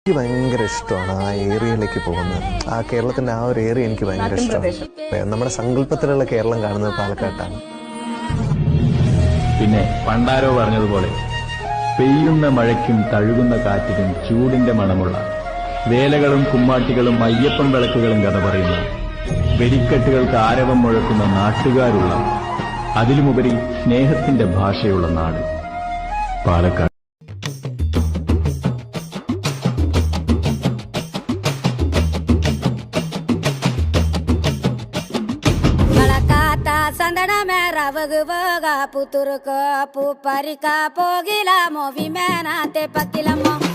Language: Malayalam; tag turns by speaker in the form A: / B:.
A: എനിക്ക് ഭയങ്കര ഇഷ്ടമാണ് ആ ഏരിയയിലേക്ക് പോകുന്നത്. ആ കേരളത്തിന്റെ ആ ഒരു ഏരിയ എനിക്ക് ഭയങ്കര ഇഷ്ടമാണ്. നമ്മുടെ സങ്കല്പത്തിലുള്ള കേരളം കാണുന്നത് പാലക്കാട്ടാണ്.
B: പിന്നെ പണ്ടാരോ പറഞ്ഞതുപോലെ പെയ്യുന്ന മഴയ്ക്കും തഴുകുന്ന കാറ്റിനും ചൂടിന്റെ മണമുള്ള വേലകളും കുമ്മാട്ടികളും അയ്യപ്പൻ വിളക്കുകളും കഥ പറയുന്ന വെടിക്കെട്ടുകൾക്ക് ആരവം മുഴക്കുന്ന നാട്ടുകാരുള്ള, അതിലുമുപരി സ്നേഹത്തിന്റെ ഭാഷയുള്ള നാട് Palakkad.
C: Puturka pu parika pogila movimena te pakilamo